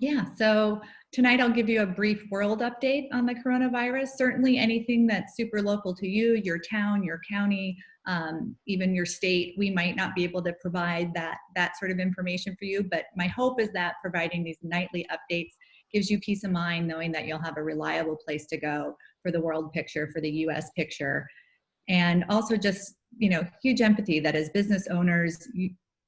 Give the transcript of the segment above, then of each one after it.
Yeah, so tonight I'll give you a brief world update on the coronavirus. Certainly anything that's super local to you, your town, your county, even your state, we might not be able to provide that sort of information for you, but my hope is that providing these nightly updates gives you peace of mind knowing that you'll have a reliable place to go for the world picture, for the US picture. And also just, huge empathy that as business owners,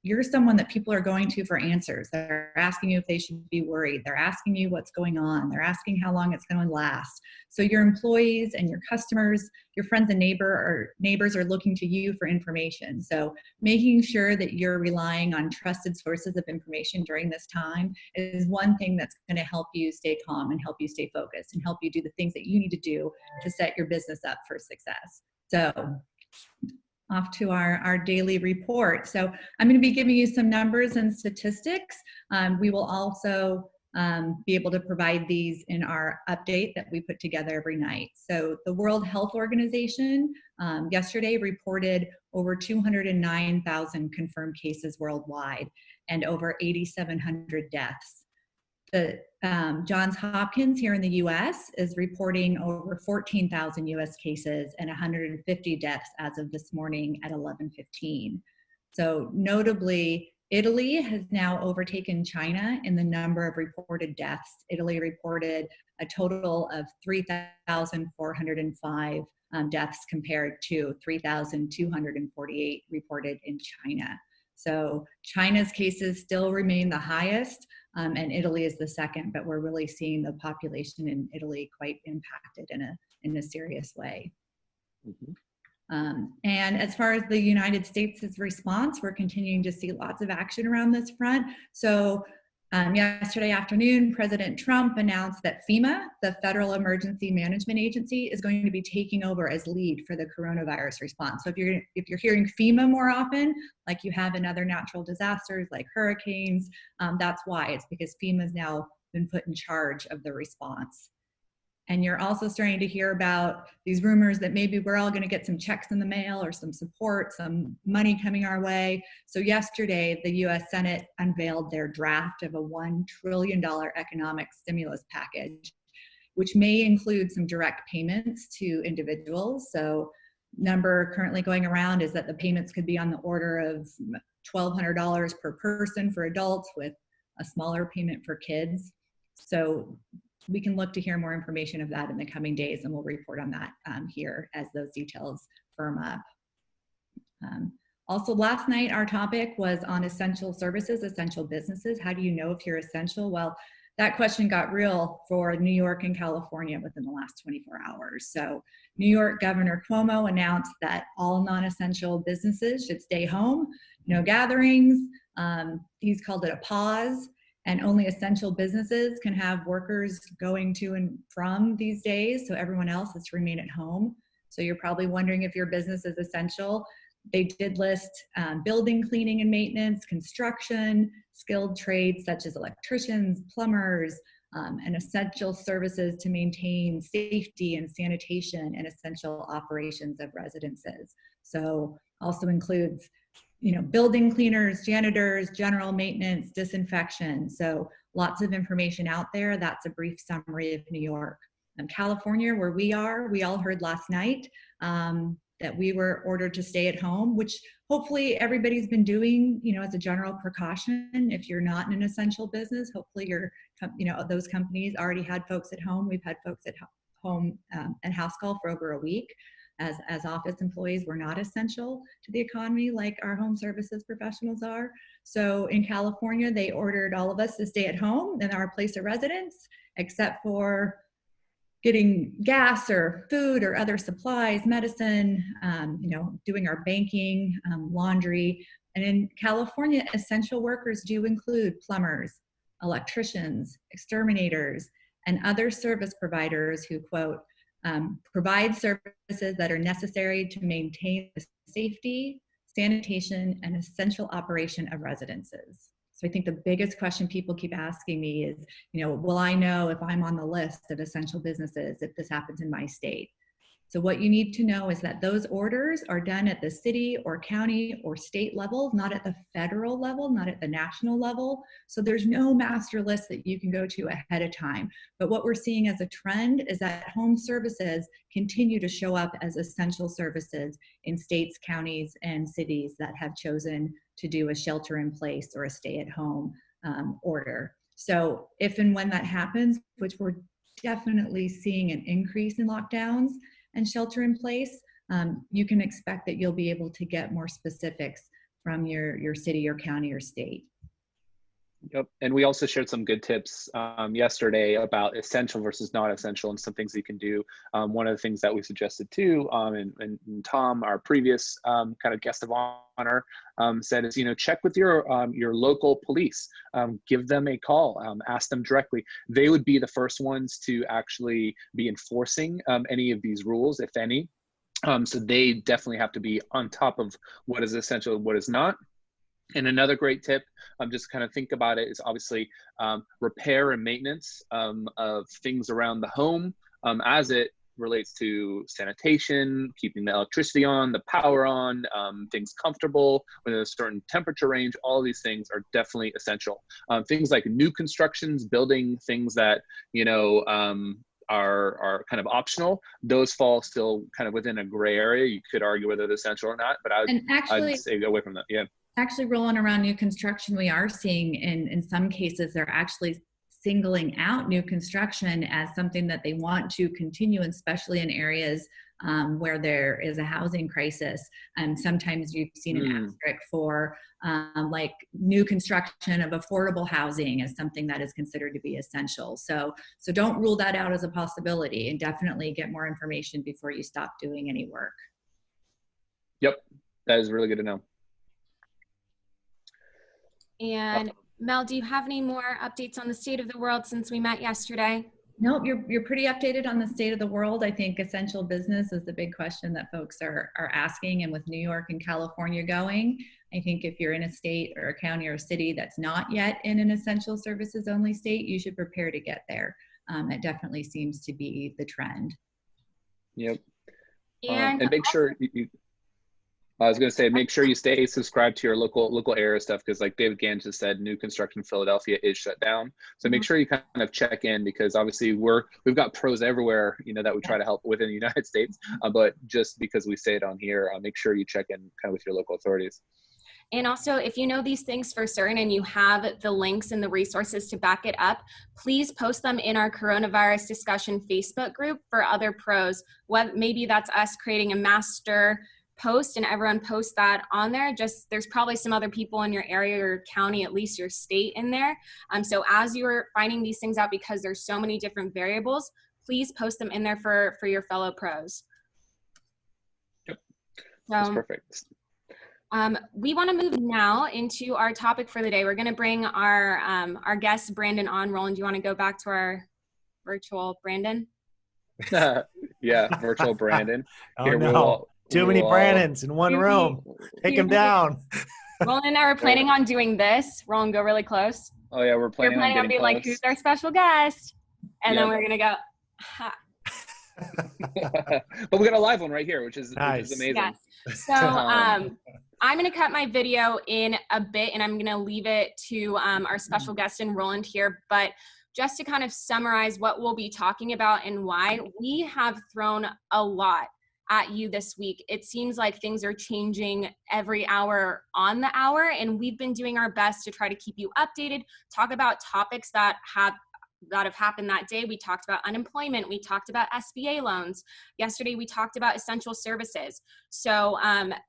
you're someone that people are going to for answers. They're asking you if they should be worried. They're asking you what's going on. They're asking how long it's going to last. So your employees and your customers, your friends and neighbors are looking to you for information. So making sure that you're relying on trusted sources of information during this time is one thing that's going to help you stay calm and help you stay focused and help you do the things that you need to do to set your business up for success. So off to our daily report. So I'm going to be giving you some numbers and statistics. We will also be able to provide these in our update that we put together every night. So the World Health Organization yesterday reported over 209,000 confirmed cases worldwide and over 8,700 deaths. The Johns Hopkins here in the US is reporting over 14,000 US cases and 150 deaths as of this morning at 11:15. So notably, Italy has now overtaken China in the number of reported deaths. Italy reported a total of 3,405 deaths compared to 3,248 reported in China. So China's cases still remain the highest, and Italy is the second, but we're really seeing the population in Italy quite impacted in a serious way. Mm-hmm. And as far as the United States' response, we're continuing to see lots of action around this front. So yesterday afternoon, President Trump announced that FEMA, the Federal Emergency Management Agency, is going to be taking over as lead for the coronavirus response. So if you're hearing FEMA more often, like you have in other natural disasters like hurricanes, that's why. It's because FEMA's now been put in charge of the response. And you're also starting to hear about these rumors that maybe we're all going to get some checks in the mail or some support, some money coming our way. So yesterday, the US Senate unveiled their draft of a $1 trillion economic stimulus package, which may include some direct payments to individuals. So number currently going around is that the payments could be on the order of $1,200 per person for adults with a smaller payment for kids. So we can look to hear more information of that in the coming days, and we'll report on that here as those details firm up. Also last night, our topic was on essential services, essential businesses. How do you know if you're essential? Well, that question got real for New York and California within the last 24 hours. So New York Governor Cuomo announced that all non-essential businesses should stay home, no gatherings. He's called it a pause. And only essential businesses can have workers going to and from these days. So everyone else is to remain at home. So you're probably wondering if your business is essential. They did list building cleaning and maintenance, construction, skilled trades such as electricians, plumbers, and essential services to maintain safety and sanitation and essential operations of residences. So also includes building cleaners, janitors, general maintenance, disinfection. So lots of information out there. That's a brief summary of New York. California, where we all heard last night that we were ordered to stay at home, which hopefully everybody's been doing, as a general precaution. If you're not in an essential business, hopefully those companies already had folks at home. We've had folks at home and Housecall for over a week. As office employees, we're not essential to the economy like our home services professionals are. So in California, they ordered all of us to stay at home in our place of residence, except for getting gas or food or other supplies, medicine, doing our banking, laundry. And in California, essential workers do include plumbers, electricians, exterminators, and other service providers who, quote, provide services that are necessary to maintain the safety, sanitation, and essential operation of residences. So I think the biggest question people keep asking me is, will I know if I'm on the list of essential businesses if this happens in my state? So what you need to know is that those orders are done at the city or county or state level, not at the federal level, not at the national level. So there's no master list that you can go to ahead of time. But what we're seeing as a trend is that home services continue to show up as essential services in states, counties, and cities that have chosen to do a shelter in place or a stay at home order. So if and when that happens, which we're definitely seeing an increase in lockdowns and shelter in place, you can expect that you'll be able to get more specifics from your city or county or state. Yep. And we also shared some good tips yesterday about essential versus not essential and some things you can do. One of the things that we suggested too, and Tom, our previous kind of guest of honor, said is, check with your local police, give them a call, ask them directly. They would be the first ones to actually be enforcing any of these rules, if any. So they definitely have to be on top of what is essential and what is not. And another great tip, just kind of think about it, is obviously repair and maintenance of things around the home as it relates to sanitation, keeping the electricity on, the power on, things comfortable within a certain temperature range. All these things are definitely essential. Things like new constructions, building things that, are kind of optional, those fall still kind of within a gray area. You could argue whether they're essential or not, but I'd say go away from that. Yeah. Actually, rolling around new construction, we are seeing in some cases they're actually singling out new construction as something that they want to continue, especially in areas where there is a housing crisis. And sometimes you've seen an asterisk for like new construction of affordable housing as something that is considered to be essential. So don't rule that out as a possibility, and definitely get more information before you stop doing any work. Yep, that is really good to know. And Mel, do you have any more updates on the state of the world since we met yesterday? Nope, you're pretty updated on the state of the world. I think essential business is the big question that folks are asking. And with New York and California going, I think if you're in a state or a county or a city that's not yet in an essential services only state, you should prepare to get there. It definitely seems to be the trend. Yep. And make sure I was going to say, make sure you stay subscribed to your local area stuff, because like David Gann just said, new construction in Philadelphia is shut down. So make sure you kind of check in, because obviously we've got pros everywhere, that we try to help within the United States. But just because we say it on here, make sure you check in kind of with your local authorities. And also, if you know these things for certain and you have the links and the resources to back it up, please post them in our coronavirus discussion Facebook group for other pros. Maybe that's us creating a master post and everyone posts that on there. There's probably some other people in your area or county, at least your state, in there. So as you're finding these things out, because there's so many different variables, please post them in there for your fellow pros. Yep, that's perfect. We want to move now into our topic for the day. We're going to bring our guest Brandon on. Roland, do you want to go back to our virtual Brandon? Yeah, virtual Brandon. Oh, here, no. Too many Brandons in one room. Take him down. Roland and I were planning on doing this. Roland, go really close. Oh yeah, we're planning on being close. Like, who's our special guest? And then we're gonna go, ha. But we got a live one right here, which is amazing. Yes. So I'm gonna cut my video in a bit, and I'm gonna leave it to our special guest and Roland here. But just to kind of summarize what we'll be talking about and why, we have thrown a lot at you this week. It seems like things are changing every hour on the hour, and we've been doing our best to try to keep you updated, talk about topics that have happened that day. We talked about unemployment. We talked about SBA loans. Yesterday, we talked about essential services. So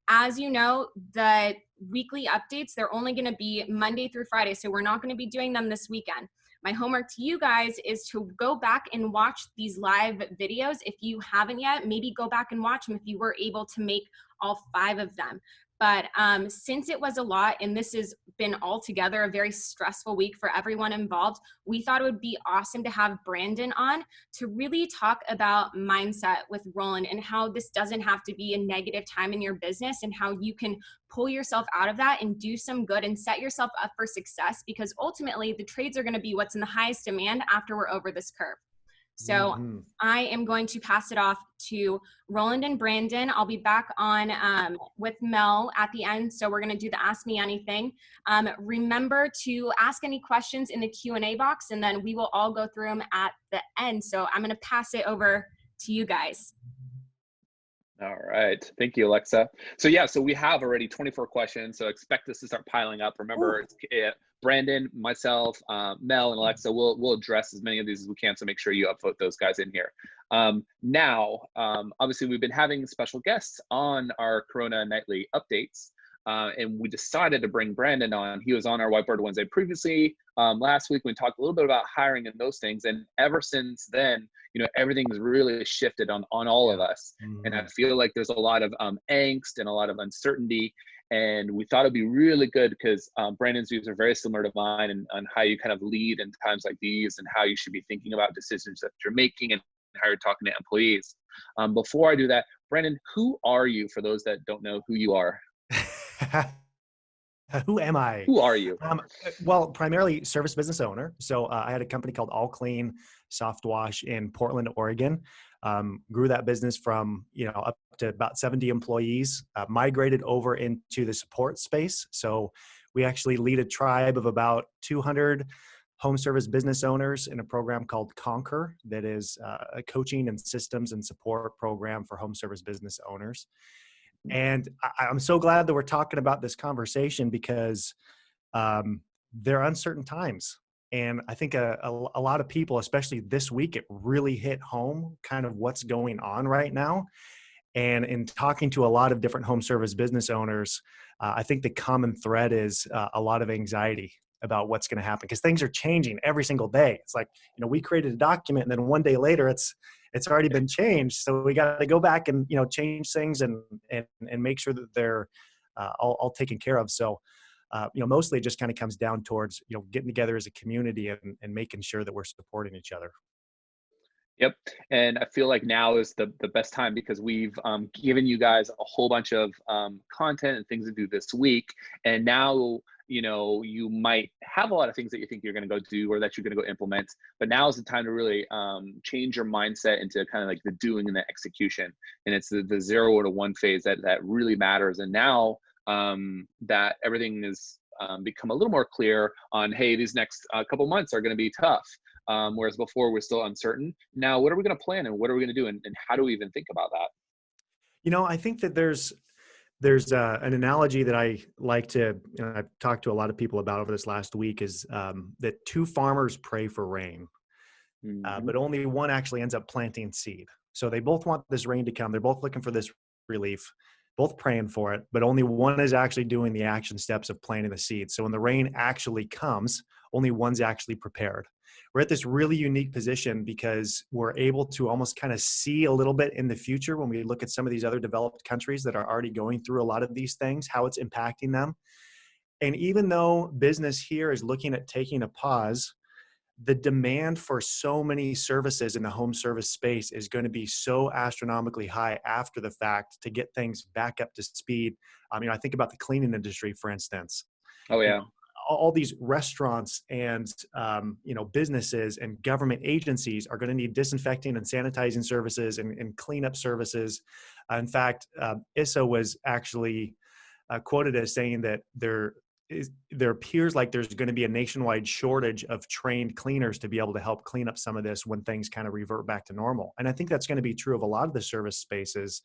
as you know, the weekly updates, they're only going to be Monday through Friday. So we're not going to be doing them this weekend. My homework to you guys is to go back and watch these live videos. If you haven't yet, maybe go back and watch them if you were able to make all 5 of them. But since it was a lot, and this has been altogether a very stressful week for everyone involved, we thought it would be awesome to have Brandon on to really talk about mindset with Roland, and how this doesn't have to be a negative time in your business, and how you can pull yourself out of that and do some good and set yourself up for success, because ultimately the trades are going to be what's in the highest demand after we're over this curve. So I am going to pass it off to Roland and Brandon. I'll be back on with Mel at the end. So we're going to do the Ask Me Anything. Remember to ask any questions in the Q&A box, and then we will all go through them at the end. So I'm going to pass it over to you guys. All right. Thank you, Alexa. So yeah, so we have already 24 questions. So expect this to start piling up. Remember, Brandon, myself, Mel, and Alexa, we'll address as many of these as we can. So make sure you upvote those guys in here. Now, obviously, we've been having special guests on our Corona Nightly updates. And we decided to bring Brandon on. He was on our Whiteboard Wednesday previously. Last week, we talked a little bit about hiring and those things. And ever since then, everything's really shifted on all of us. And I feel like there's a lot of angst and a lot of uncertainty. And we thought it'd be really good because Brandon's views are very similar to mine and on how you kind of lead in times like these and how you should be thinking about decisions that you're making and how you're talking to employees. Before I do that, Brandon, who are you for those that don't know who you are? Who am I? Who are you? Well, primarily service business owner. So I had a company called All Clean Soft Wash in Portland, Oregon. Grew that business from up to about 70 employees. Migrated over into the support space. So we actually lead a tribe of about 200 home service business owners in a program called Conquer that is a coaching and systems and support program for home service business owners. And I'm so glad that we're talking about this conversation because they're uncertain times. And I think a lot of people, especially this week, it really hit home kind of what's going on right now. And in talking to a lot of different home service business owners, I think the common thread is a lot of anxiety about what's going to happen because things are changing every single day. It's like, we created a document and then one day later it's already been changed. So we got to go back and, change things and make sure that they're all taken care of. So, mostly it just kind of comes down towards, getting together as a community and making sure that we're supporting each other. Yep. And I feel like now is the best time because we've given you guys a whole bunch of content and things to do this week. And now, you might have a lot of things that you think you're going to go do or that you're going to go implement. But now is the time to really change your mindset into kind of like the doing and the execution. And it's the 0 to 1 phase that really matters. And now that everything is become a little more clear on, hey, these next couple months are going to be tough. Whereas before we're still uncertain. Now, what are we going to plan and what are we going to do? And how do we even think about that? I think that there's an analogy that I like to, I've talked to a lot of people about over this last week is that 2 farmers pray for rain, but only one actually ends up planting seed. So they both want this rain to come. They're both looking for this relief, both praying for it, but only one is actually doing the action steps of planting the seed. So when the rain actually comes, only one's actually prepared. We're at this really unique position because we're able to almost kind of see a little bit in the future when we look at some of these other developed countries that are already going through a lot of these things, how it's impacting them. And even though business here is looking at taking a pause, the demand for so many services in the home service space is going to be so astronomically high after the fact to get things back up to speed. I think about the cleaning industry, for instance. Oh, yeah. All these restaurants and, businesses and government agencies are going to need disinfecting and sanitizing services and cleanup services. In fact, ISO was actually quoted as saying that there appears like there's going to be a nationwide shortage of trained cleaners to be able to help clean up some of this when things kind of revert back to normal. And I think that's going to be true of a lot of the service spaces,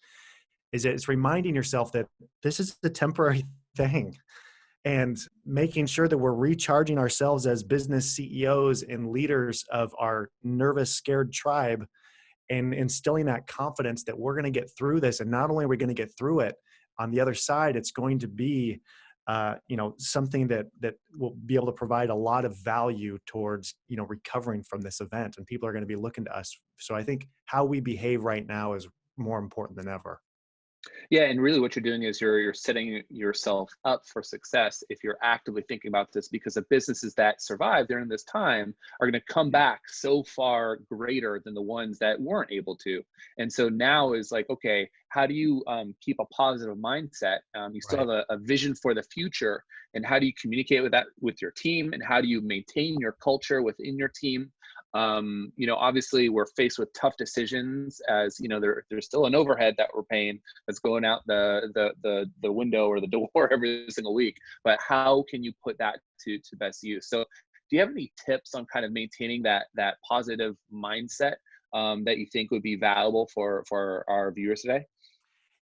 is that it's reminding yourself that this is a temporary thing. And making sure that we're recharging ourselves as business CEOs and leaders of our nervous, scared tribe and instilling that confidence that we're going to get through this. And not only are we going to get through it, on the other side, it's going to be something that will be able to provide a lot of value towards, recovering from this event. And people are going to be looking to us. So I think how we behave right now is more important than ever. Yeah, and really what you're doing is you're setting yourself up for success if you're actively thinking about this, because the businesses that survive during this time are going to come back so far greater than the ones that weren't able to. And so now is like, okay, how do you keep a positive mindset? You still Right. have a vision for the future, and how do you communicate with that with your team, and how do you maintain your culture within your team? Obviously we're faced with tough decisions, as there's still an overhead that we're paying that's going out the window or the door every single week. But how can you put that to best use? So do you have any tips on kind of maintaining that positive mindset that you think would be valuable for our viewers today?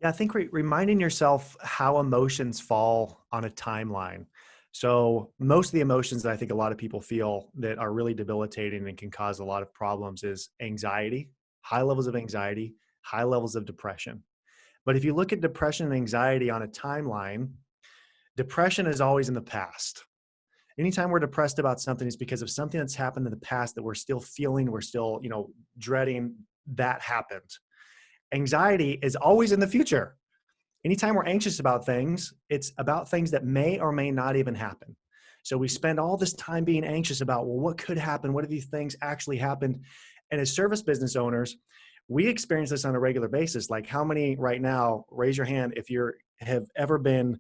Yeah, I think reminding yourself how emotions fall on a timeline. So most of the emotions that I think a lot of people feel that are really debilitating and can cause a lot of problems is anxiety, high levels of anxiety, high levels of depression. But if you look at depression and anxiety on a timeline, depression is always in the past. Anytime we're depressed about something, it's because of something that's happened in the past that we're still feeling, we're still, dreading that happened. Anxiety is always in the future. Anytime we're anxious about things, it's about things that may or may not even happen. So we spend all this time being anxious about, well, what could happen? What if these things actually happened? And as service business owners, we experience this on a regular basis. Like, how many right now, raise your hand if you have ever been,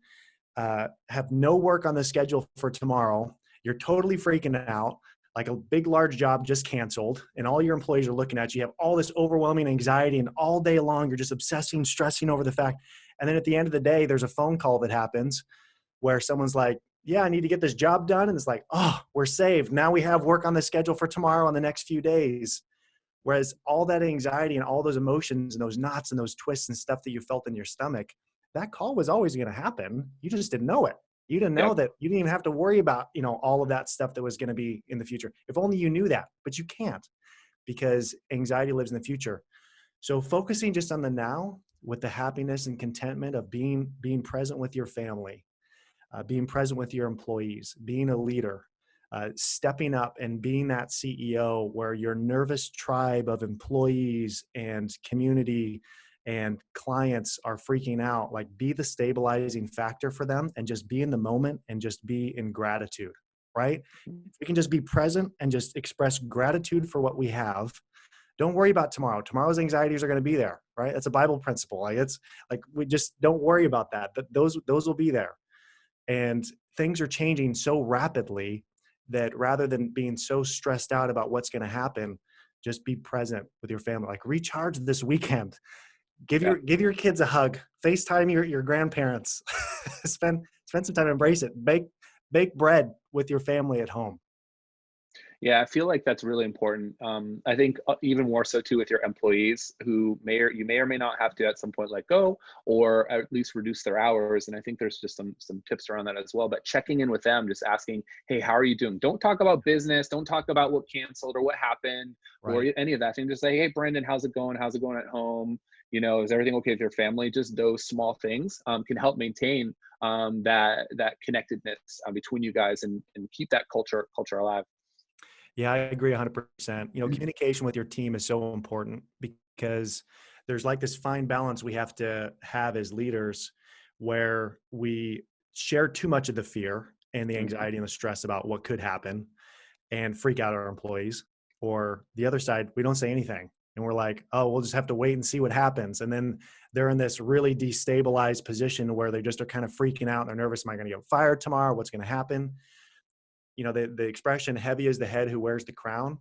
have no work on the schedule for tomorrow. You're totally freaking out. Like a big, large job just canceled, and all your employees are looking at you. You have all this overwhelming anxiety, and all day long, you're just obsessing, stressing over the fact. And then at the end of the day, there's a phone call that happens where someone's like, yeah, I need to get this job done. And it's like, oh, we're saved. Now we have work on the schedule for tomorrow and the next few days. Whereas all that anxiety and all those emotions and those knots and those twists and stuff that you felt in your stomach, that call was always going to happen. You just didn't know it. You didn't know Yep. that. You didn't even have to worry about, all of that stuff that was going to be in the future. If only you knew that, but you can't, because anxiety lives in the future. So focusing just on the now with the happiness and contentment of being present with your family, being present with your employees, being a leader, stepping up and being that CEO where your nervous tribe of employees and community and clients are freaking out. Like, be the stabilizing factor for them and just be in the moment and just be in gratitude, right? If we can just be present and just express gratitude for what we have. Don't worry about tomorrow. Tomorrow's anxieties are going to be there, right? That's a Bible principle. Like, it's like, we just don't worry about that. But those will be there. And things are changing so rapidly that rather than being so stressed out about what's going to happen, just be present with your family. Like, recharge this weekend. Give your kids a hug. FaceTime your grandparents. spend some time, embrace it. Bake bread with your family at home. Yeah, I feel like that's really important. I think even more so too with your employees, who you may or may not have to at some point let go, or at least reduce their hours. And I think there's just some tips around that as well. But checking in with them, just asking, hey, how are you doing? Don't talk about business. Don't talk about what canceled or what happened, or Right. any of that thing. Just say, hey, Brendan, how's it going? How's it going at home? Is everything okay with your family? Just those small things can help maintain that connectedness between you guys, and keep that culture alive. Yeah, I agree 100%. Communication with your team is so important, because there's like this fine balance we have to have as leaders, where we share too much of the fear and the anxiety and the stress about what could happen and freak out our employees. Or the other side, we don't say anything. And we're like, oh, we'll just have to wait and see what happens. And then they're in this really destabilized position where they just are kind of freaking out. They're nervous. Am I going to get fired tomorrow? What's going to happen? The expression, heavy is the head who wears the crown.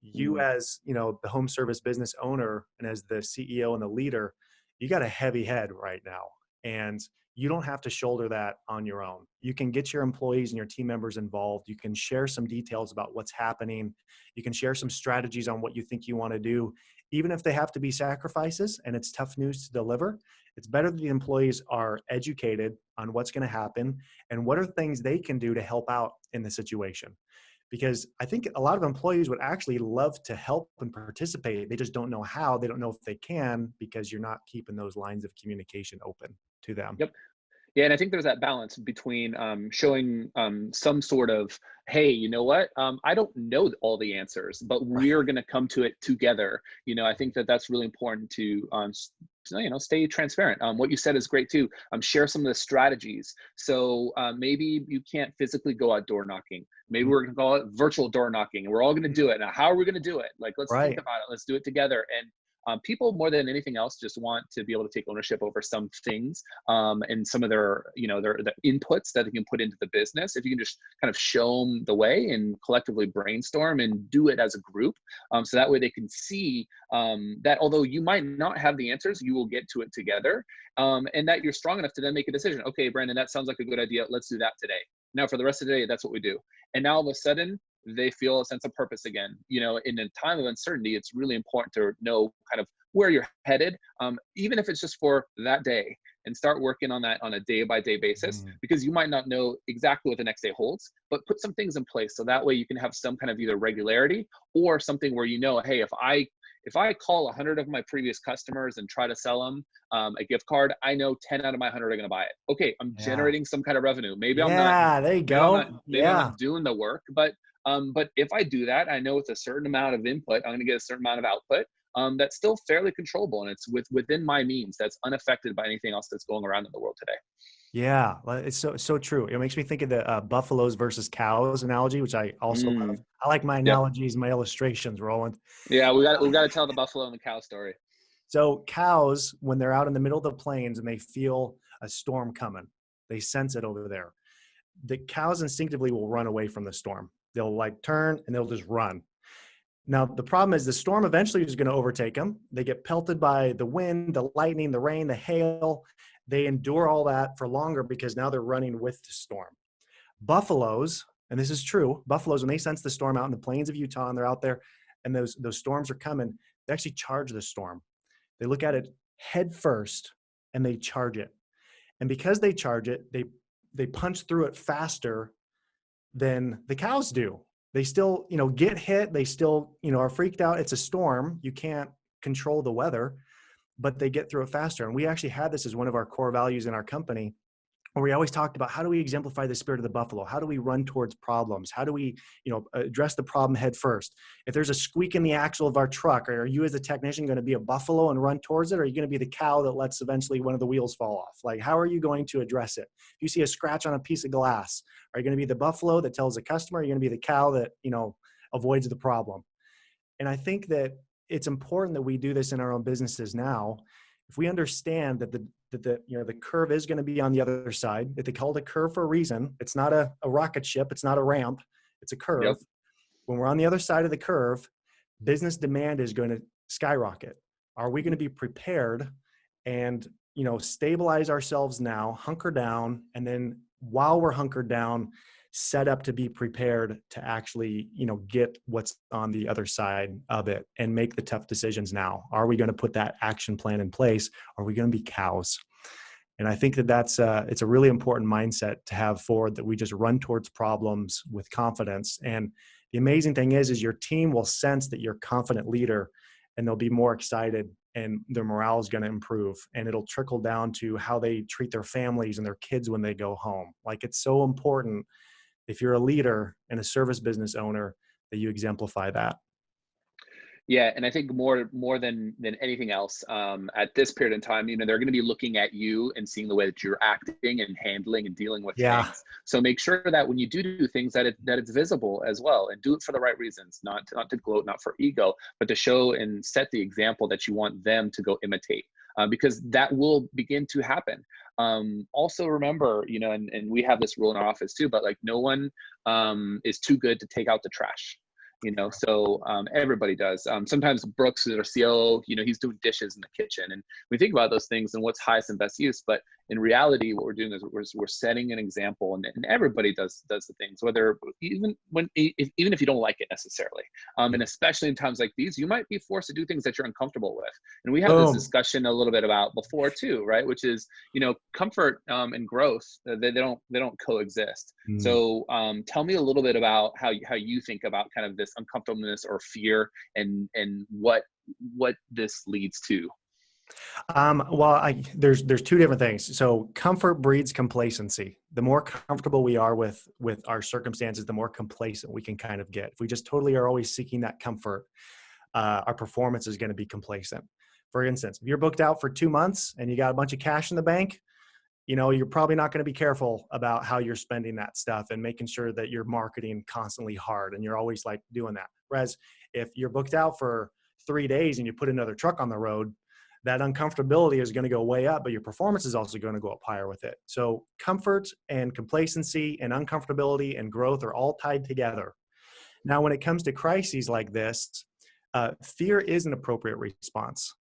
You, as the home service business owner and as the CEO and the leader, you got a heavy head right now, and you don't have to shoulder that on your own. You can get your employees and your team members involved. You can share some details about what's happening. You can share some strategies on what you think you want to do, even if they have to be sacrifices and it's tough news to deliver. It's better that the employees are educated on what's going to happen and what are things they can do to help out in the situation. Because I think a lot of employees would actually love to help and participate. They just don't know how. They don't know if they can, because you're not keeping those lines of communication open to them. Yep. Yeah, and I think there's that balance between showing some sort of, hey, you know what? I don't know all the answers, but Right. we're going to come to it together. I think that's really important to, stay transparent. What you said is great too. Share some of the strategies. So maybe you can't physically go out door knocking. Maybe we're going to call it virtual door knocking, and we're all going to do it. Now, how are we going to do it? Like, let's think Right. about it. Let's do it together. And People more than anything else just want to be able to take ownership over some things, and some of their, their inputs that they can put into the business. If you can just kind of show them the way and collectively brainstorm and do it as a group, so that way they can see that although you might not have the answers, you will get to it together, and that you're strong enough to then make a decision. Okay, Brandon, that sounds like a good idea. Let's do that today. Now for the rest of the day, that's what we do. And now all of a sudden, they feel a sense of purpose again. In a time of uncertainty, it's really important to know kind of where you're headed, even if it's just for that day, and start working on that on a day-by-day basis, because you might not know exactly what the next day holds, but put some things in place so that way you can have some kind of either regularity or something where, hey, if I call 100 of my previous customers and try to sell them a gift card, I know 10 out of my 100 are going to buy it. Okay, I'm generating some kind of revenue. Maybe I'm not. Yeah, there you go. Maybe I'm not doing the work, but if I do that, I know with a certain amount of input, I'm going to get a certain amount of output. That's still fairly controllable, and it's within my means. That's unaffected by anything else that's going around in the world today. Yeah, it's so true. It makes me think of the buffaloes versus cows analogy, which I also love. I like my analogies, my illustrations, Roland. Yeah, we've got to tell the buffalo and the cow story. So cows, when they're out in the middle of the plains and they feel a storm coming, they sense it over there. The cows instinctively will run away from the storm. They'll turn and they'll just run. Now, the problem is the storm eventually is going to overtake them. They get pelted by the wind, the lightning, the rain, the hail. They endure all that for longer because now they're running with the storm. Buffaloes, and this is true, buffaloes, when they sense the storm out in the plains of Utah and they're out there and those storms are coming, they actually charge the storm. They look at it head first and they charge it. And because they charge it, they punch through it faster than the cows do. They still, get hit. They still, are freaked out. It's a storm. You can't control the weather, but they get through it faster. And we actually had this as one of our core values in our company, where we always talked about how do we exemplify the spirit of the buffalo? How do we run towards problems? How do we, address the problem head first? If there's a squeak in the axle of our truck, are you as a technician going to be a buffalo and run towards it? Or are you going to be the cow that lets eventually one of the wheels fall off? How are you going to address it? If you see a scratch on a piece of glass, are you going to be the buffalo that tells the customer? Are you going to be the cow that, avoids the problem? And I think that it's important that we do this in our own businesses now. If we understand that the curve is going to be on the other side, if they call it a curve for a reason, it's not a rocket ship, it's not a ramp, it's a curve. Yep. When we're on the other side of the curve, business demand is going to skyrocket. Are we going to be prepared and, stabilize ourselves now, hunker down, and then while we're hunkered down, set up to be prepared to actually, get what's on the other side of it and make the tough decisions now? Are we going to put that action plan in place? Are we going to be cows? And I think that's it's a really important mindset to have forward, that we just run towards problems with confidence. And the amazing thing is your team will sense that you're a confident leader, and they'll be more excited, and their morale is going to improve, and it'll trickle down to how they treat their families and their kids when they go home. It's so important, if you're a leader and a service business owner, that you exemplify that. Yeah, and I think more than anything else, at this period in time, they're going to be looking at you and seeing the way that you're acting and handling and dealing with things. So make sure that when you do things, that it's visible as well, and do it for the right reasons, not to gloat, not for ego, but to show and set the example that you want them to go imitate, because that will begin to happen. Also remember, and we have this rule in our office too, but no one is too good to take out the trash. So everybody does. Sometimes Brooks, who's our COO, he's doing dishes in the kitchen, and we think about those things and what's highest and best use. But in reality, what we're doing is we're setting an example, and everybody does the things, whether even if you don't like it necessarily, and especially in times like these, you might be forced to do things that you're uncomfortable with. And we had this discussion a little bit about before too, right? Which is comfort and growth, they don't coexist. So tell me a little bit about how you think about kind of this uncomfortableness or fear, and what this leads to. There's two different things. So comfort breeds complacency. The more comfortable we are with our circumstances, the more complacent we can kind of get. If we just totally are always seeking that comfort, our performance is going to be complacent. For instance, if you're booked out for 2 months and you got a bunch of cash in the bank, you're probably not going to be careful about how you're spending that stuff and making sure that you're marketing constantly hard and you're always doing that. Whereas if you're booked out for 3 days and you put another truck on the road, that uncomfortability is going to go way up, but your performance is also going to go up higher with it. So comfort and complacency and uncomfortability and growth are all tied together. Now, when it comes to crises like this, fear is an appropriate response.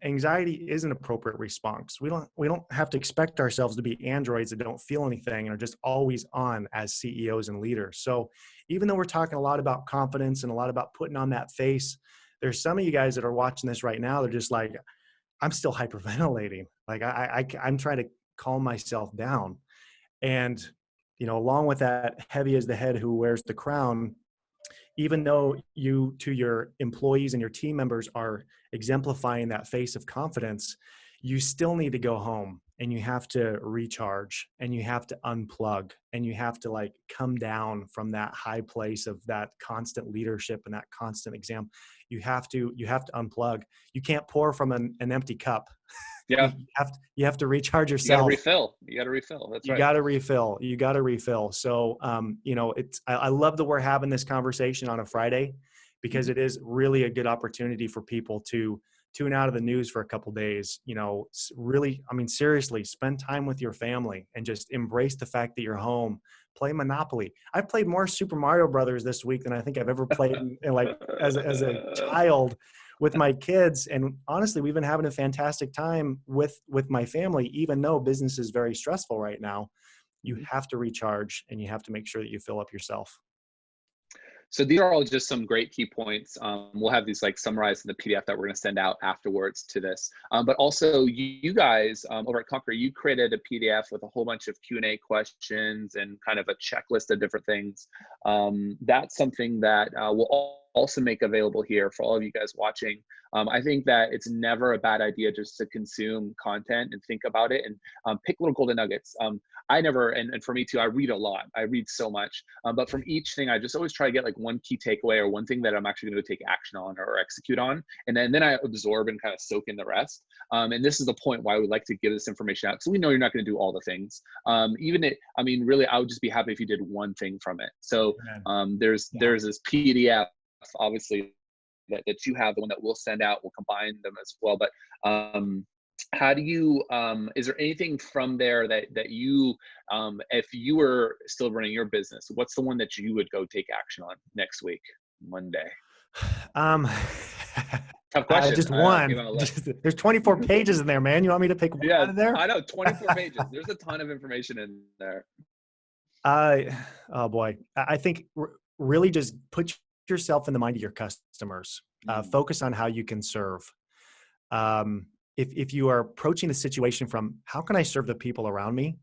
Anxiety is an appropriate response. We don't have to expect ourselves to be androids that don't feel anything and are just always on as CEOs and leaders. So even though we're talking a lot about confidence and a lot about putting on that face, there's some of you guys that are watching this right now. They're just like, I'm still hyperventilating. Like I'm trying to calm myself down. And, along with that, heavy is the head who wears the crown. Even though you, to your employees and your team members, are exemplifying that face of confidence, you still need to go home and you have to recharge and you have to unplug and you have to come down from that high place of that constant leadership and that constant exam. You have to unplug. You can't pour from an empty cup. Yeah. You have to recharge yourself. You got to refill. That's right. You got to refill. So, I love that we're having this conversation on a Friday, because it is really a good opportunity for people to tune out of the news for a couple days. Really, seriously, spend time with your family and just embrace the fact that you're home. Play Monopoly. I've played more Super Mario Brothers this week than I think I've ever played as a child with my kids. And honestly, we've been having a fantastic time with my family, even though business is very stressful right now. You have to recharge and you have to make sure that you fill up yourself. So these are all just some great key points. We'll have these summarized in the PDF that we're going to send out afterwards to this. But also you guys over at Conquer, you created a PDF with a whole bunch of Q&A questions and kind of a checklist of different things. That's something that we'll also make available here for all of you guys watching. I think that it's never a bad idea just to consume content and think about it and pick little golden nuggets. And for me too, I read a lot. I read so much, but from each thing, I just always try to get one key takeaway or one thing that I'm actually going to take action on or execute on. And then I absorb and kind of soak in the rest. And this is the point why we like to give this information out. So we know you're not going to do all the things. Really, I would just be happy if you did one thing from it. So there's this PDF, obviously, that you have, the one that we'll send out. We'll combine them as well. But how do you, is there anything from there that you, if you were still running your business, what's the one that you would go take action on next week, Monday? Tough question. Just one. There's 24 pages in there, man. You want me to pick one out of there? I know, 24 pages. There's a ton of information in there. Oh boy. I think really just put yourself in the mind of your customers. Focus on how you can serve. If you are approaching the situation from how can I serve the people around me,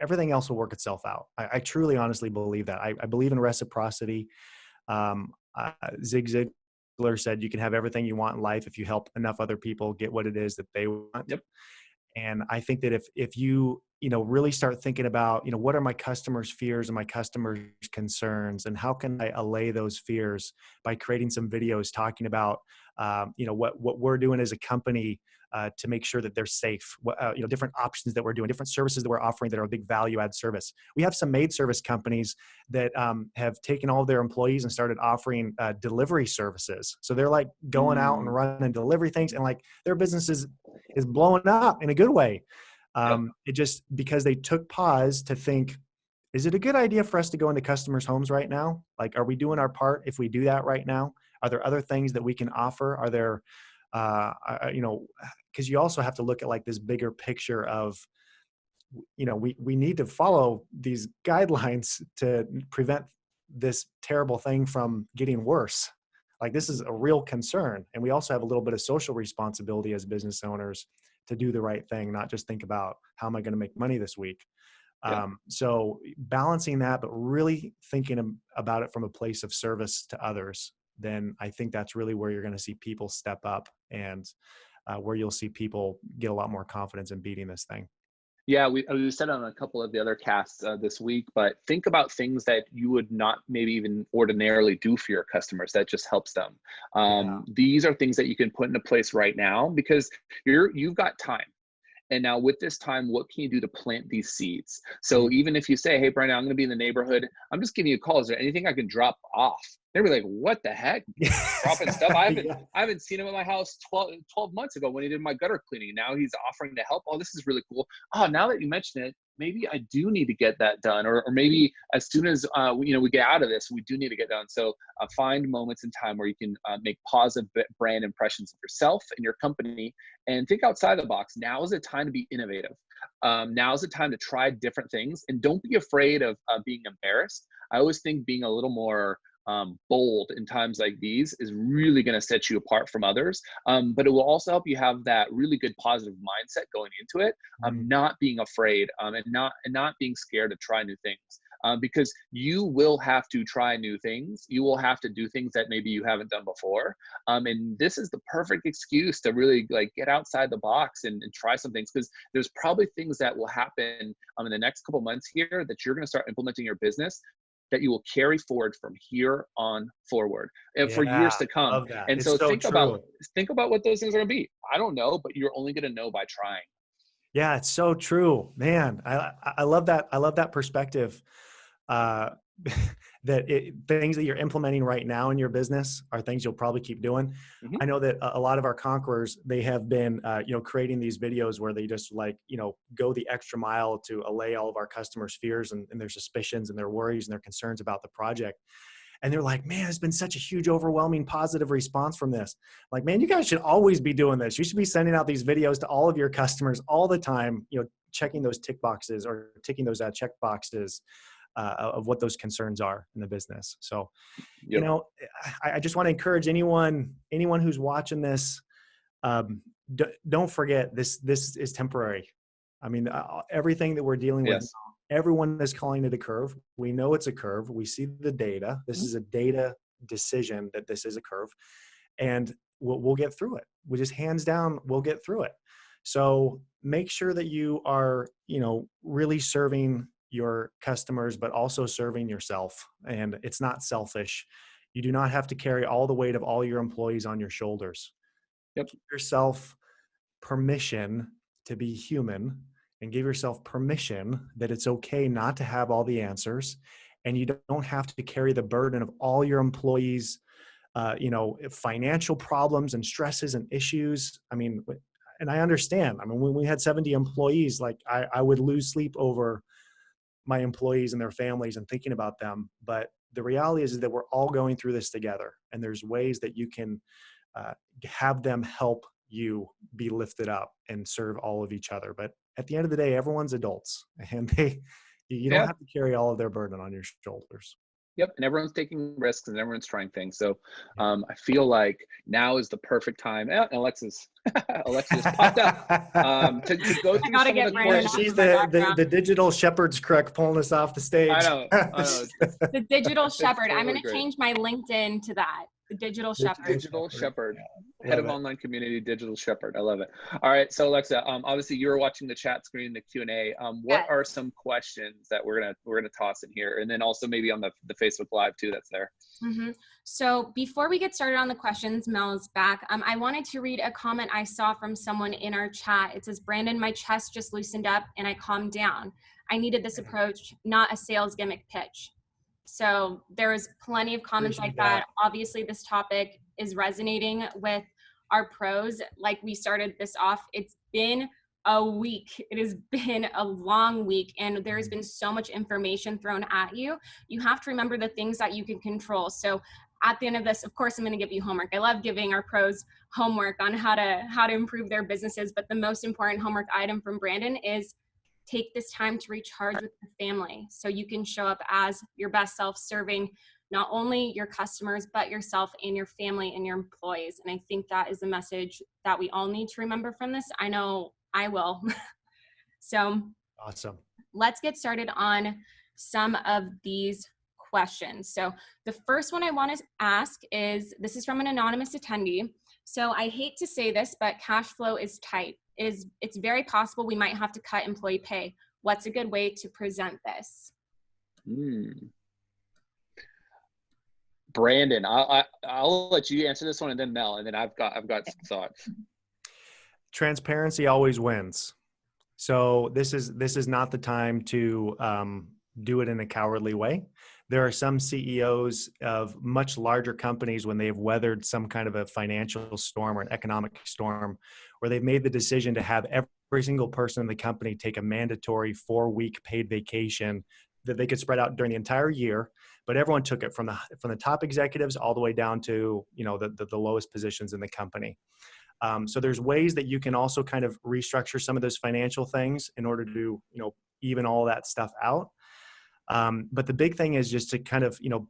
everything else will work itself out. I truly, honestly believe that. I believe in reciprocity. Zig Ziglar said you can have everything you want in life if you help enough other people get what it is that they want. Yep. And I think that if you really start thinking about, what are my customers' fears and my customers' concerns, and how can I allay those fears by creating some videos talking about, what we're doing as a company to make sure that they're safe, different options that we're doing, different services that we're offering that are a big value add service. We have some maid service companies that have taken all of their employees and started offering delivery services. So they're going out and running delivery things, and their business is blowing up in a good way. It just, because they took pause to think, is it a good idea for us to go into customers' homes right now? Are we doing our part if we do that right now? Are there other things that we can offer? Are there, because you also have to look at this bigger picture of, we need to follow these guidelines to prevent this terrible thing from getting worse. This is a real concern. And we also have a little bit of social responsibility as business owners to do the right thing, not just think about how am I going to make money this week. So balancing that, but really thinking about it from a place of service to others, then I think that's really where you're going to see people step up, and where you'll see people get a lot more confidence in beating this thing. Yeah, we said on a couple of the other casts this week, but think about things that you would not maybe even ordinarily do for your customers that just helps them. These are things that you can put into place right now because you've got time. And now with this time, what can you do to plant these seeds? So even if you say, hey, Brandon, I'm going to be in the neighborhood, I'm just giving you a call. Is there anything I can drop off They'd be like, what the heck? Dropping stuff. Yeah. I haven't seen him at my house 12 months ago when he did my gutter cleaning. Now he's offering to help. Oh, this is really cool. Oh, now that you mention it, maybe I do need to get that done. Or maybe as soon as, we get out of this, we do need to get done. So find moments in time where you can make positive brand impressions of yourself and your company, and think outside the box. Now is the time to be innovative. Now is the time to try different things, and don't be afraid of being embarrassed. I always think being a little more bold in times like these is really going to set you apart from others. But it will also help you have that really good positive mindset going into it, not being afraid, and not being scared to try new things. Because you will have to try new things. You will have to do things that maybe you haven't done before. And this is the perfect excuse to really like get outside the box and try some things, because there's probably things that will happen in the next couple months here that you're going to start implementing in your business that you will carry forward from here on forward and for years to come. Love that. And It's so so think true. about what those things are going to be. I don't know, but you're only going to know by trying. Yeah, it's so true, man. I love that. I love that perspective. Uh, things that you're implementing right now in your business are things you'll probably keep doing. Mhm. I know that a lot of our conquerors, they have been, creating these videos where they just go the extra mile to allay all of our customers' fears and their suspicions and their worries and their concerns about the project. And they're like, man, it's been such a huge, overwhelming, positive response from this. Like, man, you guys should always be doing this. You should be sending out these videos to all of your customers all the time, checking those tick boxes or ticking those check boxes of what those concerns are in the business. So, Yep. I just want to encourage anyone who's watching this, don't forget this is temporary. I mean, everything that we're dealing with, Yes. everyone is calling it a curve. We know it's a curve. We see the data. This is a data decision that this is a curve, and we'll get through it. We just hands down, we'll get through it. So make sure that you are, really serving your customers, but also serving yourself. And it's not selfish. You do not have to carry all the weight of all your employees on your shoulders. Yep. Give yourself permission to be human, and give yourself permission that it's okay not to have all the answers. And you don't have to carry the burden of all your employees, financial problems and stresses and issues. I mean, and I understand. I mean, when we had 70 employees, like I would lose sleep over my employees and their families and thinking about them. But the reality is that we're all going through this together, and there's ways that you can have them help you be lifted up and serve all of each other. But at the end of the day, everyone's adults, and you don't have to carry all of their burden on your shoulders. Yep. And everyone's taking risks and everyone's trying things. So I feel like now is the perfect time. Alexis just popped up to go through some of the questions. She's the digital shepherd's crook pulling us off the stage. I know. The digital shepherd. Totally I'm going to great. change my LinkedIn to that. The digital shepherd. Digital shepherd. Yeah. Head of online community, digital shepherd. I love it. All right. So Alexa, obviously you're watching the chat screen, the Q&A. What are some questions that we're gonna toss in here, and then also maybe on the Facebook Live too that's there. Mm-hmm. So before we get started on the questions, Mel's back. I wanted to read a comment I saw from someone in our chat. It says, Brandon, my chest just loosened up and I calmed down. I needed this approach, not a sales gimmick pitch. So there's plenty of comments like that. Obviously, this topic is resonating with our pros. Like we started this off, it's been a week. It has been a long week, and there's been so much information thrown at you. You have to remember the things that you can control. So at the end of this, of course, I'm going to give you homework. I love giving our pros homework on how to improve their businesses. But the most important homework item from Brandon is take this time to recharge with your family so you can show up as your best self, serving not only your customers, but yourself and your family and your employees. And I think that is a message that we all need to remember from this. I know I will. So awesome. Let's get started on some of these questions. So the first one I want to ask is, this is from an anonymous attendee. So I hate to say this, but cash flow is tight. It's very possible we might have to cut employee pay. What's a good way to present this? Brandon, I'll let you answer this one, and then Mel, and then I've got some thoughts. Transparency always wins. So this is not the time to do it in a cowardly way. There are some CEOs of much larger companies when they've weathered some kind of a financial storm or an economic storm, where they've made the decision to have every single person in the company take a mandatory 4-week paid vacation that they could spread out during the entire year. But everyone took it from the top executives all the way down to, you know, the lowest positions in the company. So there's ways that you can also kind of restructure some of those financial things in order to, you know, even all that stuff out. But the big thing is just to kind of, you know,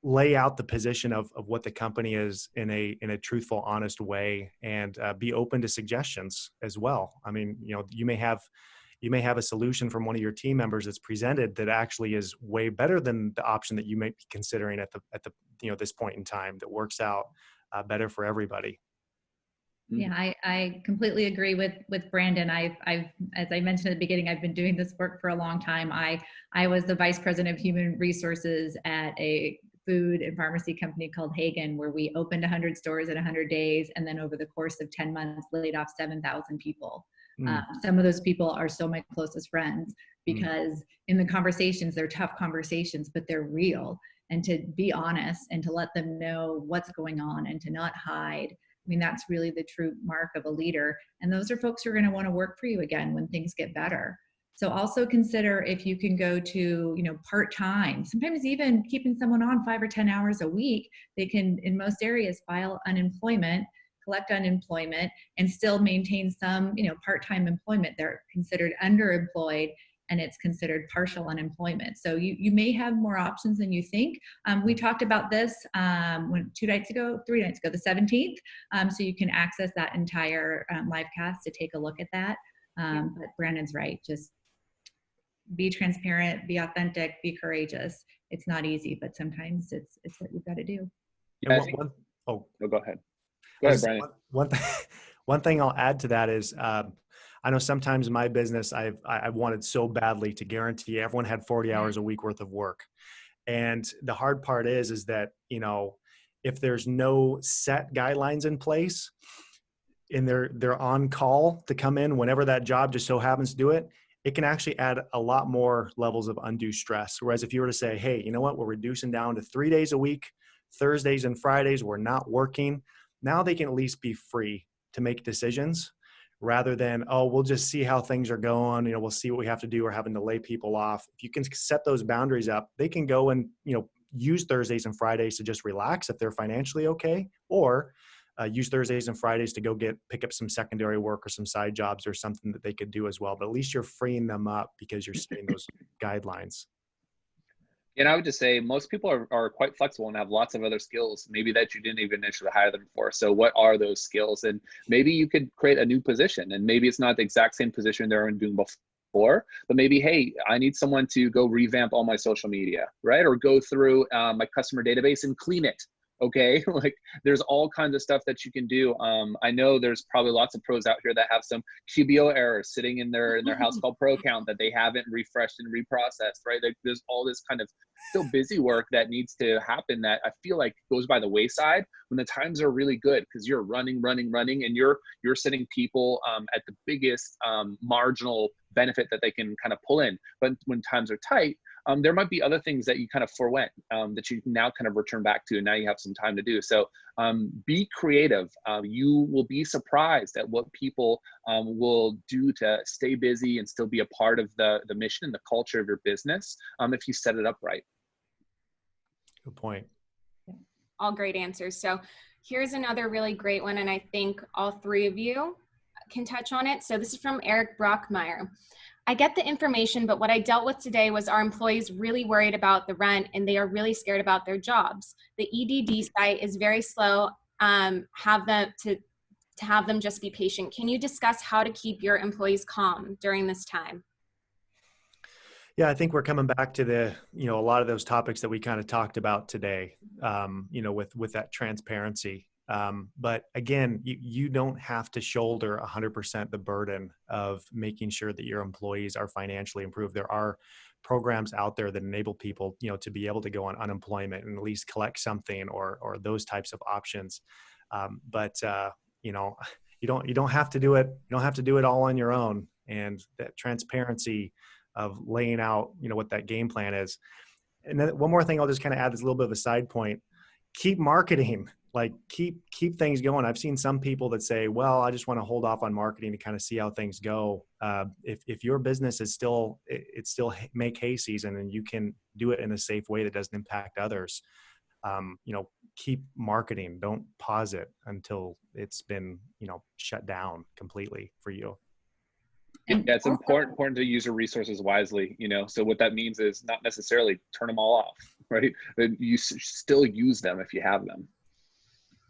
lay out the position of what the company is in a truthful, honest way, and be open to suggestions as well. I mean, you know, you may have a solution from one of your team members that's presented that actually is way better than the option that you may be considering at the you know, this point in time, that works out better for everybody. Yeah, I completely agree with Brandon. I've, as I mentioned at the beginning, I've been doing this work for a long time. I was the vice president of human resources at a food and pharmacy company called Hagen, where we opened 100 stores in 100 days, and then over the course of 10 months, laid off 7,000 people. Some of those people are still my closest friends, because in the conversations, they're tough conversations, but they're real. And to be honest and to let them know what's going on and to not hide. I mean, that's really the true mark of a leader. And those are folks who are going to want to work for you again when things get better. So also consider if you can go to, you know, part-time, sometimes even keeping someone on 5 or 10 hours a week. They can, in most areas, file unemployment, collect unemployment, and still maintain some, you know, part-time employment. They're considered underemployed, and it's considered partial unemployment. So you may have more options than you think. We talked about this 3 nights ago, the 17th. So you can access that entire live cast to take a look at that. But Brandon's right. Just be transparent, be authentic, be courageous. It's not easy, but sometimes it's what you've got to do. You know, no, go ahead. Go ahead, Brian. One thing I'll add to that is, I know sometimes in my business, I wanted so badly to guarantee everyone had 40 hours a week worth of work. And the hard part is that, you know, if there's no set guidelines in place and they're on call to come in whenever that job just so happens to do it, it can actually add a lot more levels of undue stress. Whereas if you were to say, hey, you know what, we're reducing down to 3 days a week, Thursdays and Fridays, we're not working. Now they can at least be free to make decisions, rather than, oh, we'll just see how things are going. You know, we'll see what we have to do. We're having to lay people off. If you can set those boundaries up, they can go and, you know, use Thursdays and Fridays to just relax if they're financially okay, or use Thursdays and Fridays to go pick up some secondary work or some side jobs or something that they could do as well. But at least you're freeing them up because you're setting those guidelines. And I would just say most people are quite flexible and have lots of other skills, maybe that you didn't even initially hire them for. So what are those skills? And maybe you could create a new position, and maybe it's not the exact same position they're doing before, but maybe, hey, I need someone to go revamp all my social media, right? Or go through my customer database and clean it. Okay, like there's all kinds of stuff that you can do. I know there's probably lots of pros out here that have some QBO errors sitting in their Housecall Pro account that they haven't refreshed and reprocessed, right? Like there's all this kind of still busy work that needs to happen that I feel like goes by the wayside when the times are really good, because you're running, and you're sending people at the biggest marginal benefit that they can kind of pull in. But when times are tight, there might be other things that you kind of forwent that you can now kind of return back to, and now you have some time to do. So be creative. You will be surprised at what people will do to stay busy and still be a part of the mission and the culture of your business if you set it up right. Good point. All great answers. So here's another really great one, and I think all three of you can touch on it. So this is from Eric Brockmeyer. I get the information, but what I dealt with today was our employees really worried about the rent, and they are really scared about their jobs. The EDD site is very slow. Have them just be patient. Can you discuss how to keep your employees calm during this time? Yeah, I think we're coming back to a lot of those topics that we kind of talked about today, with that transparency. But again, you don't have to shoulder 100% the burden of making sure that your employees are financially improved. There are programs out there that enable people, to be able to go on unemployment and at least collect something or those types of options. But you don't have to do it. You don't have to do it all on your own. And that transparency of laying out, what that game plan is. And then one more thing I'll just kind of add, is a little bit of a side point. Keep marketing, like keep things going. I've seen some people that say, well, I just want to hold off on marketing to kind of see how things go. If your business is still, it's still make hay season, and you can do it in a safe way that doesn't impact others, keep marketing. Don't pause it until it's been, shut down completely for you. Yeah, And it's also, important to use your resources wisely, so what that means is not necessarily turn them all off, right? But you still use them if you have them.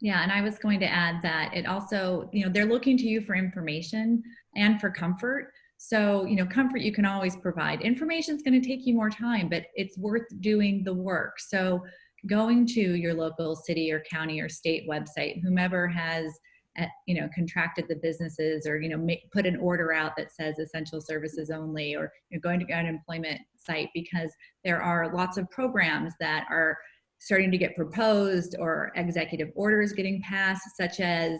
yeah, and I was going to add that it also, they're looking to you for information and for comfort. So, comfort you can always provide. Information is going to take you more time, but it's worth doing the work. So going to your local city or county or state website, whomever has contracted the businesses, or put an order out that says essential services only, or going to an employment site, because there are lots of programs that are starting to get proposed, or executive orders getting passed, such as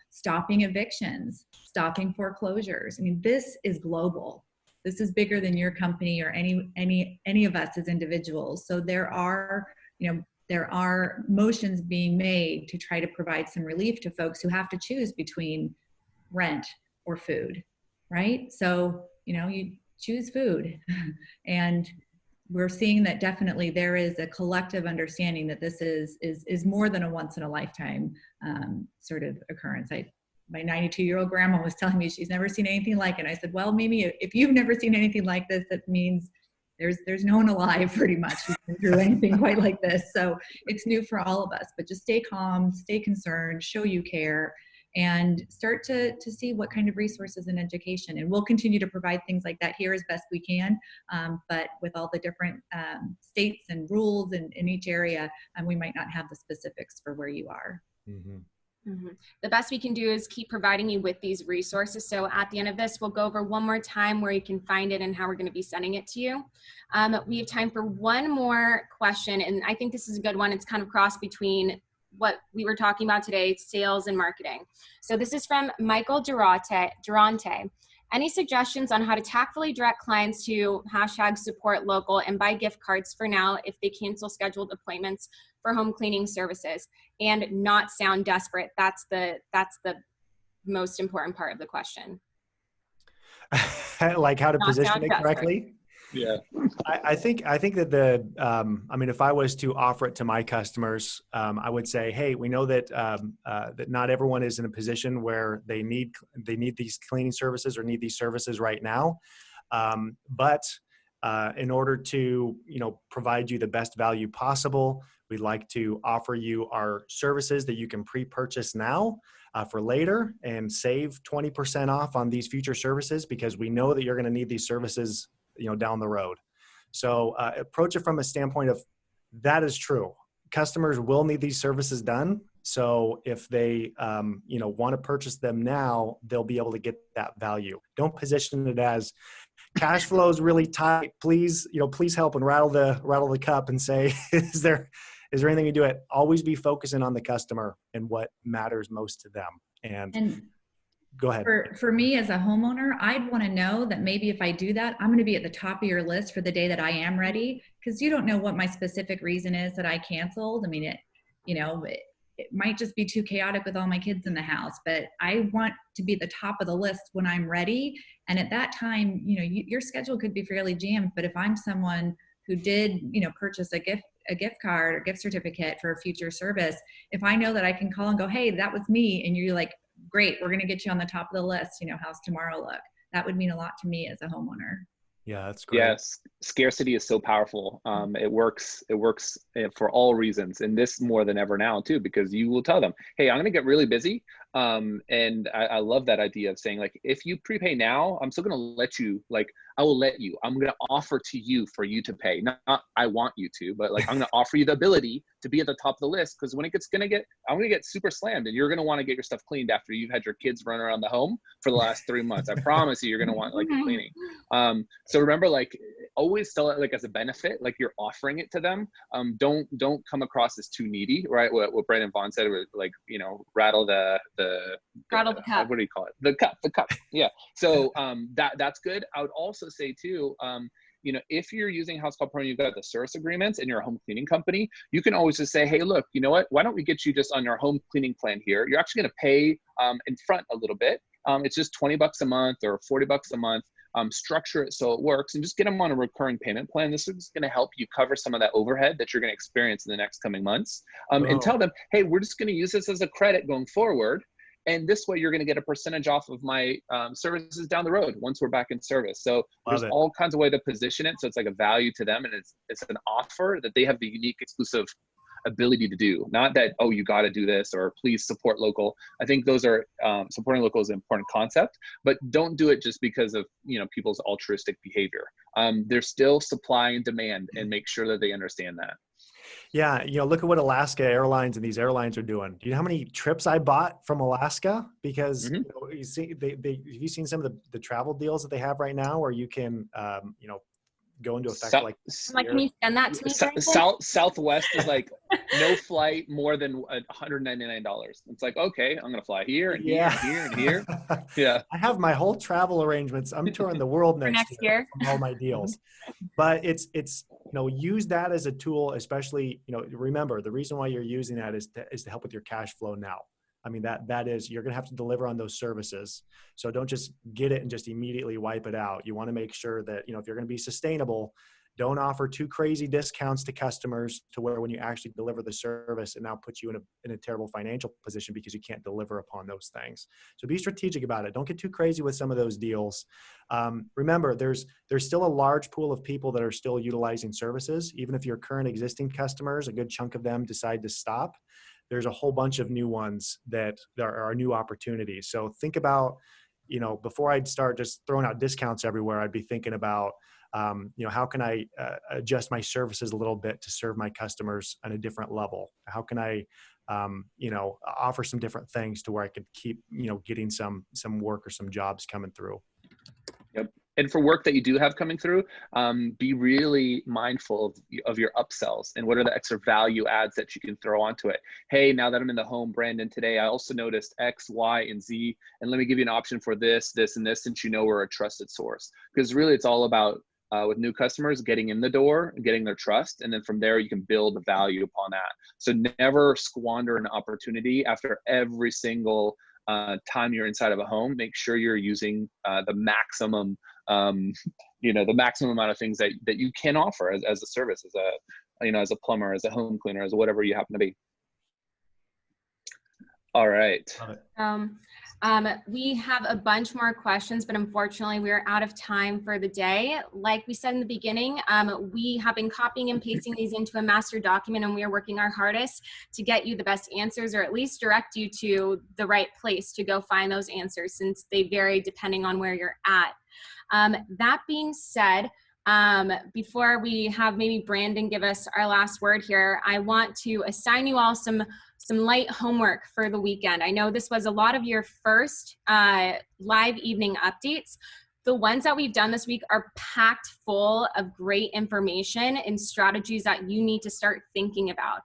stopping evictions, stopping foreclosures. I mean, this is global. This is bigger than your company or any of us as individuals. So there are motions being made to try to provide some relief to folks who have to choose between rent or food, right? So, you choose food. And we're seeing that definitely there is a collective understanding that this is more than a once in a lifetime sort of occurrence. My 92-year-old grandma was telling me she's never seen anything like it. And I said, well, maybe if you've never seen anything like this, that means there's no one alive pretty much who's been through anything quite like this. So it's new for all of us, but just stay calm, stay concerned, show you care, and start to see what kind of resources and education. And we'll continue to provide things like that here as best we can. But with all the different states and rules in each area, we might not have the specifics for where you are. Mm-hmm. Mm-hmm. The best we can do is keep providing you with these resources. So at the end of this, we'll go over one more time where you can find it and how we're going to be sending it to you. We have time for one more question, and I think this is a good one. It's kind of cross between what we were talking about today, sales and marketing. So this is from Michael Durante. Any suggestions on how to tactfully direct clients to #support local and buy gift cards for now if they cancel scheduled appointments for home cleaning services, and not sound desperate? That's the most important part of the question. Like how to Not position sound it desperate. correctly. Yeah. I think that if I was to offer it to my customers, I would say, hey, we know that that not everyone is in a position where they need these cleaning services or need these services right now. But in order to provide you the best value possible, we'd like to offer you our services that you can pre-purchase now for later and save 20% off on these future services, because we know that you're going to need these services down the road. So approach it from a standpoint of that is true. Customers will need these services done. So if they, want to purchase them now, they'll be able to get that value. Don't position it as cash flow is really tight. Please, please help, and rattle the cup and say, is there anything you do it? Always be focusing on the customer and what matters most to them. And go ahead. For me as a homeowner, I'd want to know that maybe if I do that, I'm going to be at the top of your list for the day that I am ready, because you don't know what my specific reason is that I canceled. I mean, it might just be too chaotic with all my kids in the house, but I want to be at the top of the list when I'm ready. And at that time, your schedule could be fairly jammed, but if I'm someone who did, purchase a gift card or gift certificate for a future service, if I know that I can call and go, hey, that was me, and you're like, great, we're going to get you on the top of the list, how's tomorrow look? That would mean a lot to me as a homeowner. Yeah, that's great. Yes, scarcity is so powerful. It works for all reasons, and this more than ever now too, because you will tell them, hey, I'm going to get really busy. And I love that idea of saying, like, if you prepay now, I'm still going to let you, I will let you, I'm going to offer to you for you to pay. Not I want you to, but I'm going to offer you the ability to be at the top of the list, because when I'm going to get super slammed, and you're going to want to get your stuff cleaned after you've had your kids run around the home for the last 3 months. I promise you, you're going to want cleaning. So remember, always sell it as a benefit, you're offering it to them. Don't come across as too needy, right? What Brandon Vaughn said was rattle the cup. What do you call it? The cup. Yeah. So that's good. I would also say too, if you're using Housecall Pro and you've got the service agreements and you're a home cleaning company, you can always just say, hey, look, you know what? Why don't we get you just on our home cleaning plan here? You're actually going to pay in front a little bit. It's just $20 a month or $40 a month. Structure it so it works, and just get them on a recurring payment plan. This is going to help you cover some of that overhead that you're going to experience in the next coming months. And tell them, hey, we're just going to use this as a credit going forward. And this way you're going to get a percentage off of my services down the road once we're back in service. So there's all kinds of ways to position it. So it's like a value to them, and it's an offer that they have the unique exclusive ability to do. Not that, oh, you got to do this, or please support local. I think those are supporting local is an important concept, but don't do it just because of people's altruistic behavior. There's still supply and demand, and make sure that they understand that. Yeah, look at what Alaska Airlines and these airlines are doing. Do you know how many trips I bought from Alaska? Because you see, have you seen some of the travel deals that they have right now, where you can go into effect can you send that to me? Southwest is like no flight more than $199. It's like, okay, I'm gonna fly here and here and here and here. Yeah, I have my whole travel arrangements. I'm touring the world next year from all my deals. But it's use that as a tool, especially remember, the reason why you're using that is to help with your cash flow now. I mean, that is, you're going to have to deliver on those services. So don't just get it and just immediately wipe it out. You want to make sure that, if you're going to be sustainable, don't offer too crazy discounts to customers to where when you actually deliver the service, it now puts you in a terrible financial position because you can't deliver upon those things. So be strategic about it. Don't get too crazy with some of those deals. Remember, there's still a large pool of people that are still utilizing services. Even if your current existing customers, a good chunk of them decide to stop, there's a whole bunch of new ones that are new opportunities. So think about, before I'd start just throwing out discounts everywhere, I'd be thinking about, how can I adjust my services a little bit to serve my customers on a different level? How can I, offer some different things to where I could keep, getting some work or some jobs coming through. Yep. And for work that you do have coming through, be really mindful of your upsells and what are the extra value adds that you can throw onto it. Hey, now that I'm in the home, Brandon, today I also noticed X, Y, and Z, and let me give you an option for this, this, and this, since we're a trusted source. Because really it's all about, with new customers, getting in the door and getting their trust. And then from there, you can build the value upon that. So never squander an opportunity. After every single time you're inside of a home, make sure you're using the maximum the maximum amount of things that you can offer as a service, as a plumber, as a home cleaner, as whatever you happen to be. All right. We have a bunch more questions, but unfortunately we're out of time for the day. Like we said in the beginning, we have been copying and pasting these into a master document, and we are working our hardest to get you the best answers, or at least direct you to the right place to go find those answers, since they vary depending on where you're at. That being said, before we have maybe Brandon give us our last word here, I want to assign you all some light homework for the weekend. I know this was a lot of your first live evening updates. The ones that we've done this week are packed full of great information and strategies that you need to start thinking about.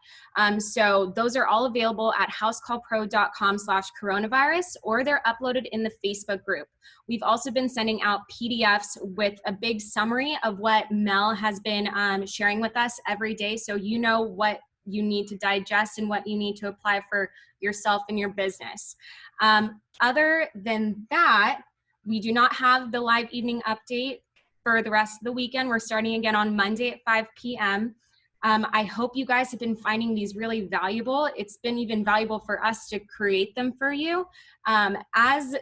So those are all available at housecallpro.com/coronavirus, or they're uploaded in the Facebook group. We've also been sending out PDFs with a big summary of what Mel has been sharing with us every day, so you know what you need to digest and what you need to apply for yourself and your business. Other than that, we do not have the live evening update for the rest of the weekend. We're starting again on Monday at 5 p.m. I hope you guys have been finding these really valuable. It's been even valuable for us to create them for you. As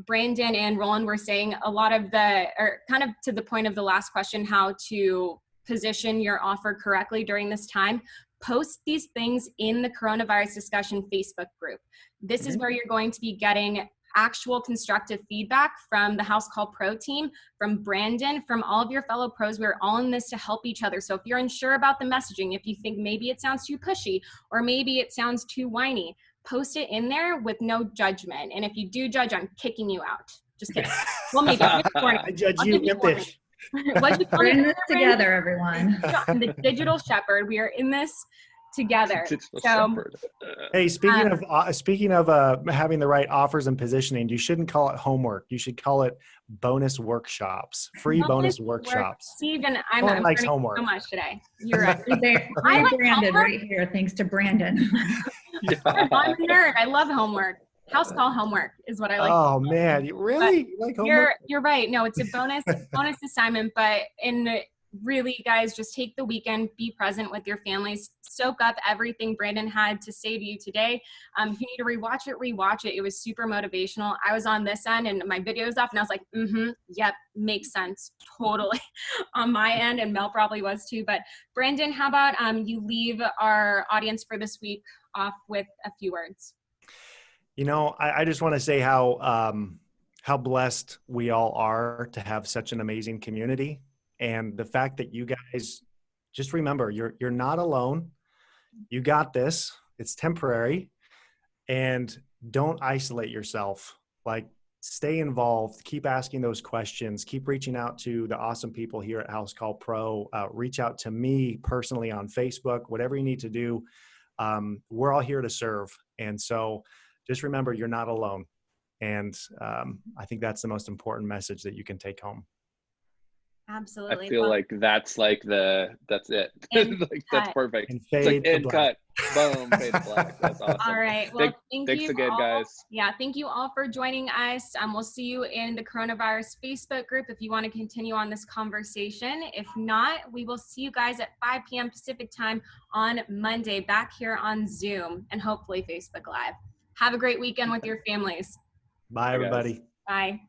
Brandon and Roland were saying, a lot of or kind of to the point of the last question, how to position your offer correctly during this time, post these things in the coronavirus discussion Facebook group. This is where you're going to be getting actual constructive feedback from the Housecall Pro team, from Brandon, from all of your fellow pros. We're all in this to help each other. So if you're unsure about the messaging, if you think maybe it sounds too pushy or maybe it sounds too whiny, post it in there with no judgment. And if you do judge, I'm kicking you out. Just kidding. Well, maybe. I judge you, impish. We're in this together, everyone. I'm the digital shepherd. We are in this together. Digital So shepherd. Hey, speaking of having the right offers and positioning, you shouldn't call it homework. You should call it bonus workshops, free bonus workshops. Steven, No one I'm likes learning homework. so much today. You're right. I like branded right here, thanks to Brandon. I'm a nerd. I love homework. House call homework is what I like. Oh man, really? You like homework? You're right. No, it's a bonus assignment, but really, guys, just take the weekend, be present with your families, soak up everything Brandon had to say to you today. If you need to rewatch it. It was super motivational. I was on this end and my video's off and I was like, yep, makes sense. Totally on my end, and Mel probably was too. But Brandon, how about you leave our audience for this week off with a few words? You know, I just want to say how blessed we all are to have such an amazing community. And the fact that you guys just remember you're not alone. You got this. It's temporary. And don't isolate yourself. Like, stay involved. Keep asking those questions. Keep reaching out to the awesome people here at Housecall Pro. Reach out to me personally on Facebook. Whatever you need to do. We're all here to serve. And so just remember you're not alone. And I think that's the most important message that you can take home. Absolutely. I feel like that's it. Like, that's perfect. And It's like fade to end black. cut. Boom, fade to black. That's awesome. All right. Well, Thanks again, guys. Yeah, thank you all for joining us. We'll see you in the coronavirus Facebook group if you want to continue on this conversation. If not, we will see you guys at 5 p.m. Pacific time on Monday back here on Zoom and hopefully Facebook Live. Have a great weekend with your families. Bye, everybody. Bye.